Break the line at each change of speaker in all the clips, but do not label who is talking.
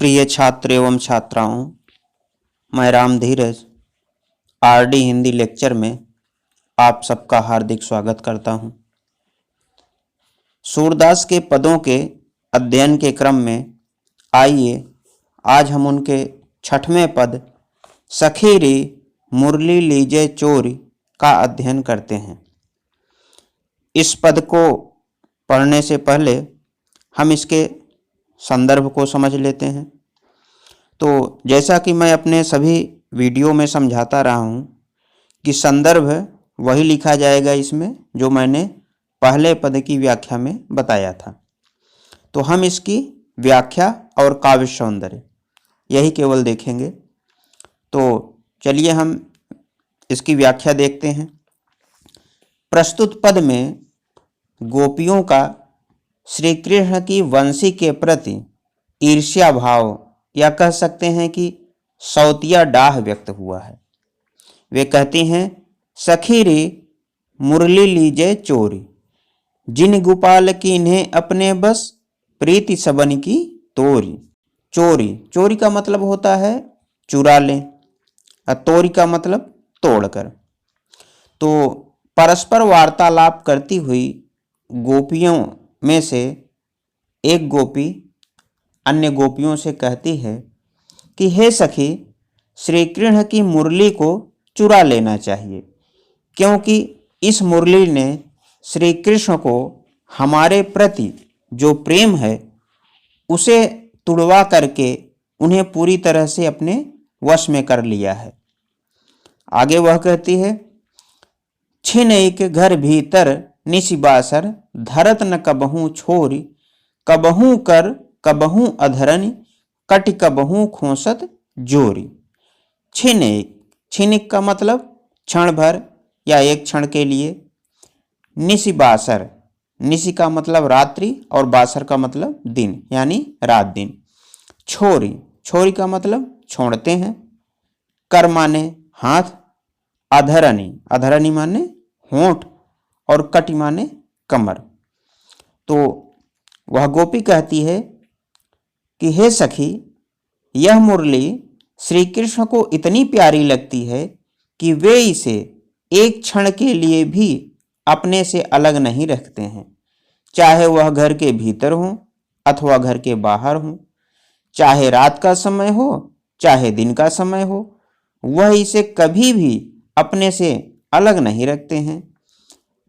प्रिय छात्र एवं छात्राओं, मैं राम धीरज आरडी हिंदी लेक्चर में आप सबका हार्दिक स्वागत करता हूं। सूरदास के पदों के अध्ययन के क्रम में आइए आज हम उनके 6वें पद सखी रे मुरली लीजे चोरी का अध्ययन करते हैं। इस पद को पढ़ने से पहले हम इसके संदर्भ को समझ लेते हैं। तो जैसा कि मैं अपने सभी वीडियो में समझाता रहा हूं कि संदर्भ वही लिखा जाएगा इसमें जो मैंने पहले पद की व्याख्या में बताया था। तो हम इसकी व्याख्या और काव्य सौंदर्य यही केवल देखेंगे। तो चलिए हम इसकी व्याख्या देखते हैं। प्रस्तुत पद में गोपियों का श्री कृष्ण की वंशी के प्रति ईर्ष्या भाव या कह सकते हैं कि सौतिया डाह व्यक्त हुआ है। वे कहती हैं, सखी रे मुरली लीजे चोरी, जिन गोपाल की इन्हें अपने बस प्रीति सबन की तोरी। चोरी, चोरी का मतलब होता है चुरा लें और तोरी का मतलब तोड़कर। तो परस्पर वार्तालाप करती हुई गोपियों में से एक गोपी अन्य गोपियों से कहती है कि हे सखी, श्री कृष्ण की मुरली को चुरा लेना चाहिए, क्योंकि इस मुरली ने श्री कृष्ण को हमारे प्रति जो प्रेम है उसे तुड़वा करके उन्हें पूरी तरह से अपने वश में कर लिया है। आगे वह कहती है, छिन एक घर भीतर निशिबासर, धरत न कबहू छोरी, कबहू कर कबहू अधरनि, कटि कबहू खोसत जोरी। छिनिक, छिनिक का मतलब क्षण भर या एक क्षण के लिए। निशिबासर, निशि का मतलब रात्रि और बासर का मतलब दिन यानी रात दिन। छोरी, छोरी का मतलब छोड़ते हैं। कर माने हाथ, अधरनि, अधरनि माने होंठ और कटि माने कमर। तो वह गोपी कहती है कि हे सखी, यह मुरली श्री कृष्ण को इतनी प्यारी लगती है कि वे इसे एक क्षण के लिए भी अपने से अलग नहीं रखते हैं, चाहे वह घर के भीतर हो अथवा घर के बाहर हो, चाहे रात का समय हो चाहे दिन का समय हो, वह इसे कभी भी अपने से अलग नहीं रखते हैं।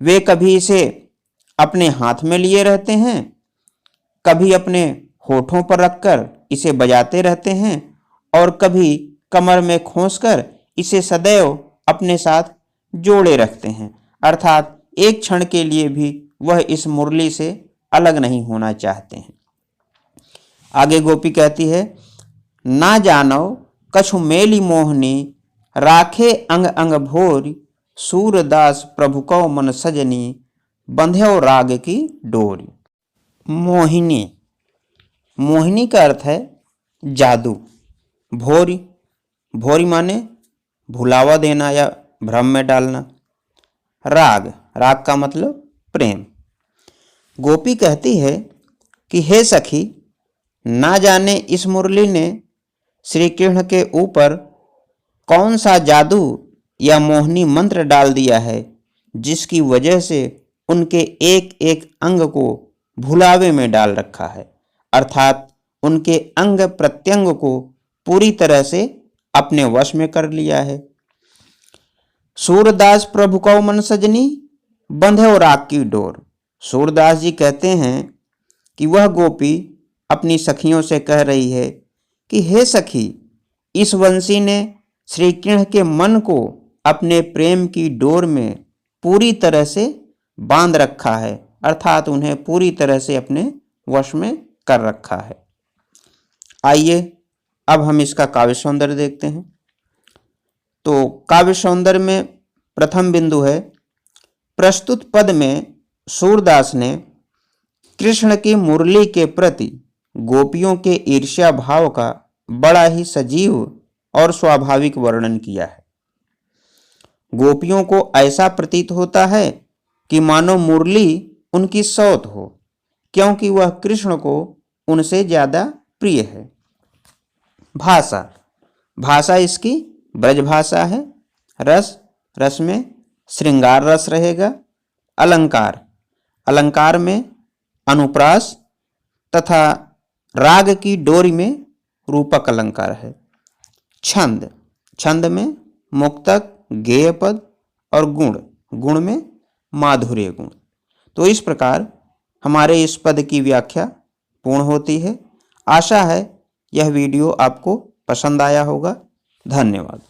वे कभी इसे अपने हाथ में लिए रहते हैं, कभी अपने होठों पर रखकर इसे बजाते रहते हैं और कभी कमर में खोसकर इसे सदैव अपने साथ जोड़े रखते हैं। अर्थात एक क्षण के लिए भी वह इस मुरली से अलग नहीं होना चाहते हैं। आगे गोपी कहती है, ना जानो कछु मेली मोहनी, राखे अंग अंग भोरी, सूरदास प्रभु को मन सजनी, बंध्यो राग की डोरी। मोहिनी, मोहिनी का अर्थ है जादू। भोरी, भोरी माने भुलावा देना या भ्रम में डालना। राग, राग का मतलब प्रेम। गोपी कहती है कि हे सखी, ना जाने इस मुरली ने श्री कृष्ण के ऊपर कौन सा जादू या मोहनी मंत्र डाल दिया है, जिसकी वजह से उनके एक एक अंग को भुलावे में डाल रखा है। अर्थात उनके अंग प्रत्यंग को पूरी तरह से अपने वश में कर लिया है। सूरदास प्रभु को मन सजनी, बंधे राग की डोर। सूरदास जी कहते हैं कि वह गोपी अपनी सखियों से कह रही है कि हे सखी, इस वंशी ने श्री कृष्ण के मन को अपने प्रेम की डोर में पूरी तरह से बांध रखा है, अर्थात उन्हें पूरी तरह से अपने वश में कर रखा है। आइए अब हम इसका काव्य सौंदर्य देखते हैं। तो काव्य सौंदर्य में प्रथम बिंदु है, प्रस्तुत पद में सूरदास ने कृष्ण की मुरली के प्रति गोपियों के ईर्ष्या भाव का बड़ा ही सजीव और स्वाभाविक वर्णन किया है। गोपियों को ऐसा प्रतीत होता है कि मानो मुरली उनकी सौत हो, क्योंकि वह कृष्ण को उनसे ज्यादा प्रिय है। भाषा, भाषा इसकी ब्रज भाषा है। रस, रस में श्रृंगार रस रहेगा। अलंकार, अलंकार में अनुप्रास तथा राग की डोरी में रूपक अलंकार है। छंद, छंद में मुक्तक, गेय पद और गुण, गुण में माधुर्य गुण। तो इस प्रकार हमारे इस पद की व्याख्या पूर्ण होती है। आशा है यह वीडियो आपको पसंद आया होगा। धन्यवाद।